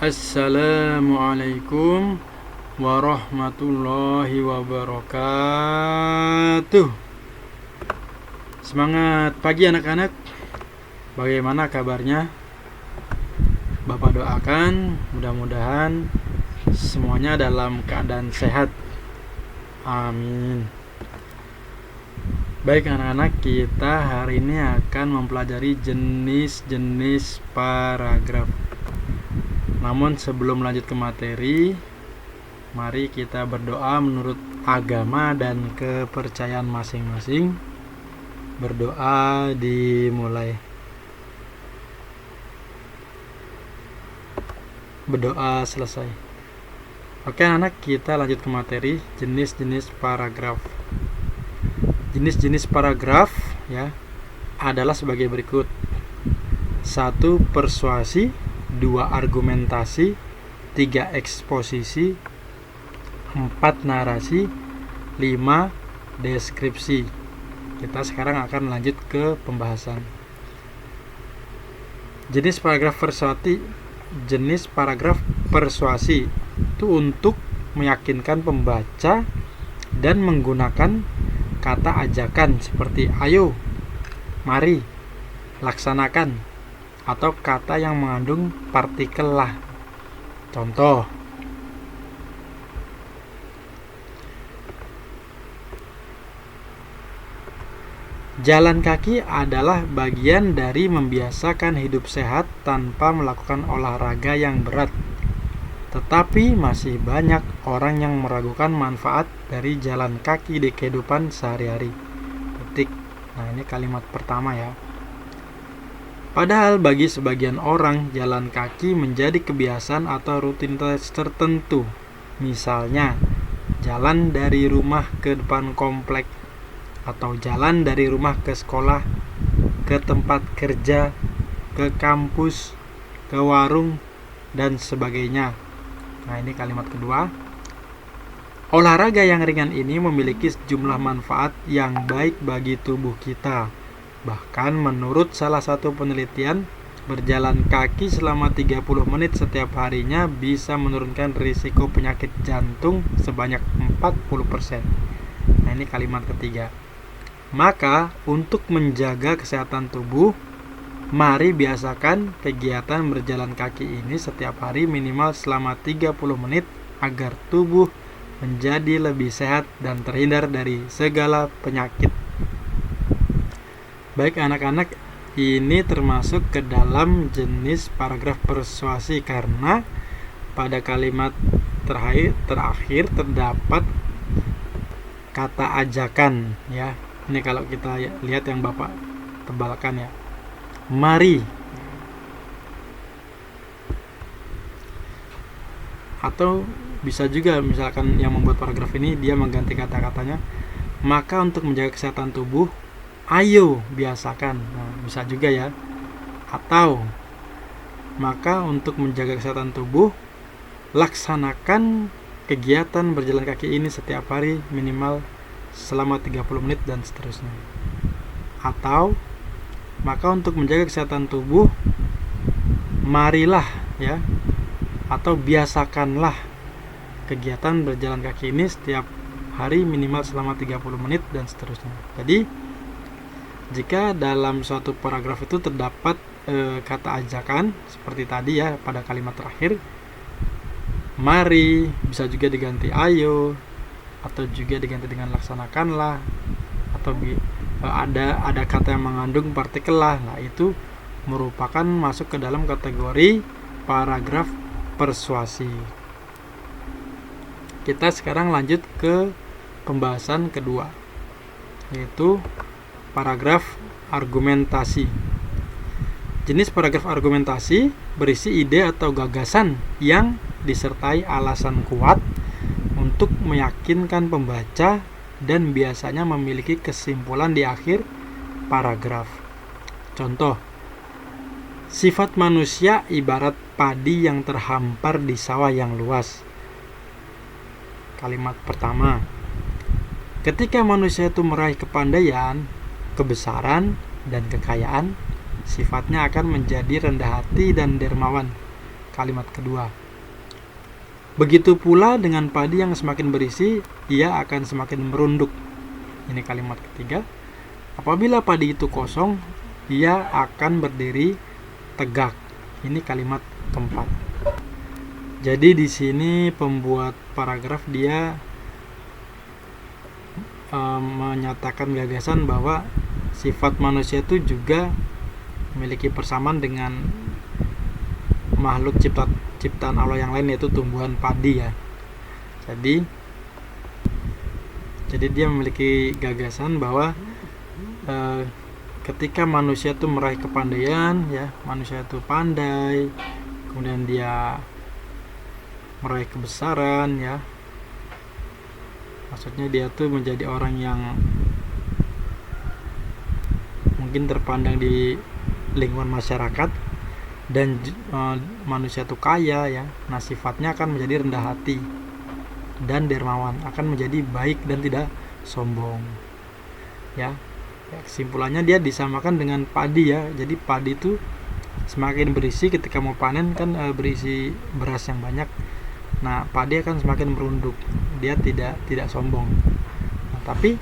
Assalamualaikum warahmatullahi wabarakatuh. Semangat pagi anak-anak. Bagaimana kabarnya? Bapak doakan mudah-mudahan semuanya dalam keadaan sehat. Amin. Baik anak-anak, kita hari ini akan mempelajari jenis-jenis paragraf. Namun sebelum lanjut ke materi, mari kita berdoa menurut agama dan kepercayaan masing-masing. Berdoa dimulai. Berdoa selesai. Oke anak, kita lanjut ke materi jenis-jenis paragraf. Jenis-jenis paragraf ya adalah sebagai berikut. 1. Persuasi, 2. Argumentasi, 3. Eksposisi, 4. Narasi, 5. Deskripsi. Kita sekarang akan lanjut ke pembahasan. Jenis paragraf persuasi itu untuk meyakinkan pembaca dan menggunakan kata ajakan seperti ayo, mari, laksanakan, atau kata yang mengandung partikel lah. Contoh, jalan kaki adalah bagian dari membiasakan hidup sehat tanpa melakukan olahraga yang berat. Tetapi masih banyak orang yang meragukan manfaat dari jalan kaki di kehidupan sehari-hari. Titik. Nah, ini kalimat pertama ya. Padahal bagi sebagian orang, jalan kaki menjadi kebiasaan atau rutinitas tertentu. Misalnya, jalan dari rumah ke depan komplek, atau jalan dari rumah ke sekolah, ke tempat kerja, ke kampus, ke warung, dan sebagainya. Nah, ini kalimat kedua. Olahraga yang ringan ini memiliki sejumlah manfaat yang baik bagi tubuh kita. Bahkan menurut salah satu penelitian, berjalan kaki selama 30 menit setiap harinya bisa menurunkan risiko penyakit jantung sebanyak 40%. Nah, ini kalimat ketiga. Maka, untuk menjaga kesehatan tubuh, mari biasakan kegiatan berjalan kaki ini setiap hari minimal selama 30 menit agar tubuh menjadi lebih sehat dan terhindar dari segala penyakit. Baik anak-anak, ini termasuk ke dalam jenis paragraf persuasi karena pada kalimat terakhir terdapat kata ajakan ya. Ini kalau kita lihat yang Bapak tebalkan ya. Mari. Atau bisa juga misalkan yang membuat paragraf ini dia mengganti kata-katanya, maka untuk menjaga kesehatan tubuh, ayo biasakan. Nah, bisa juga ya. Atau maka untuk menjaga kesehatan tubuh, laksanakan kegiatan berjalan kaki ini setiap hari minimal selama 30 menit dan seterusnya. Atau maka untuk menjaga kesehatan tubuh, marilah ya, atau biasakanlah kegiatan berjalan kaki ini setiap hari minimal selama 30 menit dan seterusnya. Jadi jika dalam suatu paragraf itu terdapat kata ajakan seperti tadi ya pada kalimat terakhir, mari, bisa juga diganti ayo, atau juga diganti dengan laksanakanlah, atau ada kata yang mengandung partikel lah. Nah, itu merupakan masuk ke dalam kategori paragraf persuasi. Kita sekarang lanjut ke pembahasan kedua, yaitu paragraf argumentasi. Jenis paragraf argumentasi berisi ide atau gagasan yang disertai alasan kuat untuk meyakinkan pembaca dan biasanya memiliki kesimpulan di akhir paragraf. Contoh, sifat manusia ibarat padi yang terhampar di sawah yang luas. Kalimat pertama, ketika manusia itu meraih kepandaian, kebesaran, dan kekayaan, sifatnya akan menjadi rendah hati dan dermawan. kalimat kedua. Begitu pula dengan padi yang semakin berisi, ia akan semakin merunduk. Ini kalimat ketiga. Apabila padi itu kosong, ia akan berdiri tegak. Ini kalimat keempat. Jadi di sini pembuat paragraf dia menyatakan gagasan bahwa sifat manusia itu juga memiliki persamaan dengan makhluk ciptaan Allah yang lain, yaitu tumbuhan padi ya. Jadi dia memiliki gagasan bahwa ketika manusia itu meraih kepandaian ya, manusia itu pandai, kemudian dia meraih kebesaran ya, maksudnya dia tuh menjadi orang yang mungkin terpandang di lingkungan masyarakat, dan manusia itu kaya ya. Nah, sifatnya akan menjadi rendah hati dan dermawan, akan menjadi baik dan tidak sombong ya. Kesimpulannya dia disamakan dengan padi ya. Jadi padi itu semakin berisi, ketika mau panen kan berisi beras yang banyak. Nah, padi akan semakin merunduk, dia tidak sombong. Nah, tapi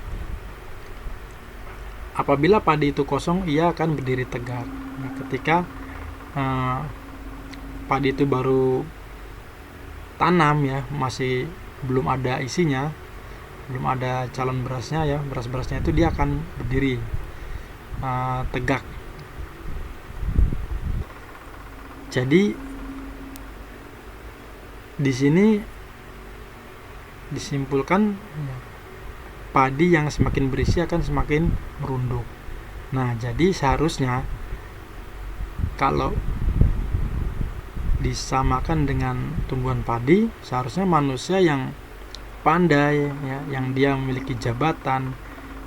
apabila padi itu kosong, ia akan berdiri tegak. Nah, ketika padi itu baru tanam ya, masih belum ada isinya, belum ada calon berasnya ya, beras-berasnya itu, dia akan berdiri tegak. Jadi di sini disimpulkan padi yang semakin berisi akan semakin merunduk. Nah, jadi seharusnya kalau disamakan dengan tumbuhan padi, seharusnya manusia yang pandai ya, yang dia memiliki jabatan,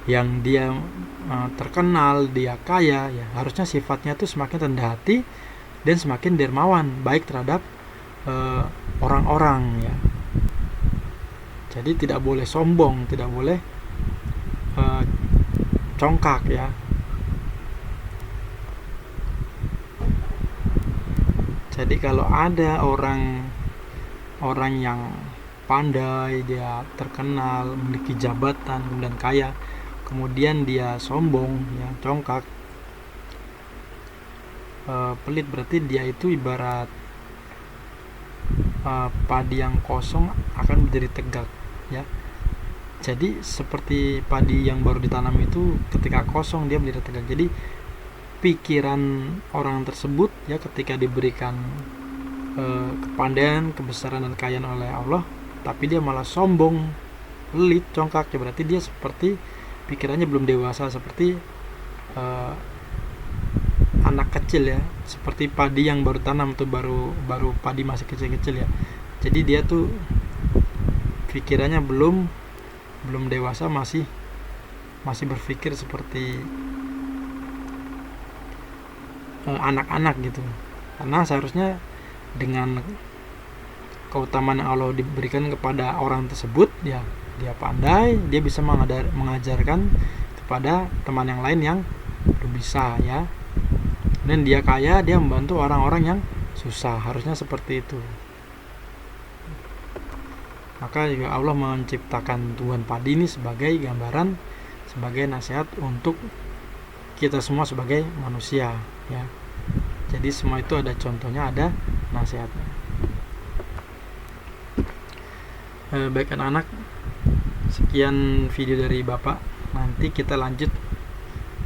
yang dia terkenal, dia kaya ya, harusnya sifatnya itu semakin rendah hati dan semakin dermawan, baik terhadap orang-orang ya. Jadi tidak boleh sombong, tidak boleh congkak ya. Jadi kalau ada orang yang pandai, dia terkenal, memiliki jabatan, kemudian kaya, kemudian dia sombong ya, congkak, pelit, berarti dia itu ibarat padi yang kosong akan berdiri tegak ya. Jadi seperti padi yang baru ditanam itu, ketika kosong dia berdiri tegak. Jadi pikiran orang tersebut ya, ketika diberikan kepandaian, kebesaran dan kekayaan oleh Allah, tapi dia malah sombong, pelit, congkak ya, berarti dia seperti pikirannya belum dewasa, seperti anak kecil ya, seperti padi yang baru tanam tuh, baru padi masih kecil-kecil ya. Jadi dia tuh pikirannya belum dewasa, masih berpikir seperti anak-anak gitu. Karena seharusnya dengan keutamaan yang Allah diberikan kepada orang tersebut ya, dia pandai, dia bisa mengajarkan kepada teman yang lain yang belum bisa ya, dan dia kaya, dia membantu orang-orang yang susah. Harusnya seperti itu. Maka juga Allah menciptakan tumbuhan padi ini sebagai gambaran, sebagai nasihat untuk kita semua sebagai manusia ya. Jadi semua itu ada contohnya, ada nasihatnya. Baik anak-anak, sekian video dari Bapak. Nanti kita lanjut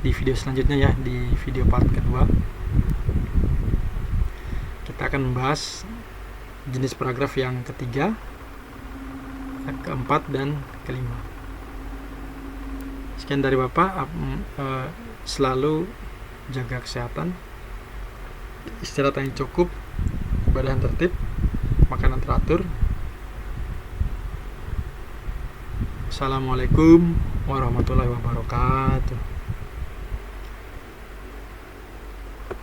di video selanjutnya ya, di video part kedua kita akan membahas jenis paragraf yang ketiga, keempat, dan kelima. Sekian dari Bapak. Selalu jaga kesehatan, istirahat yang cukup, ibadah yang tertib, makanan teratur. Assalamualaikum warahmatullahi wabarakatuh.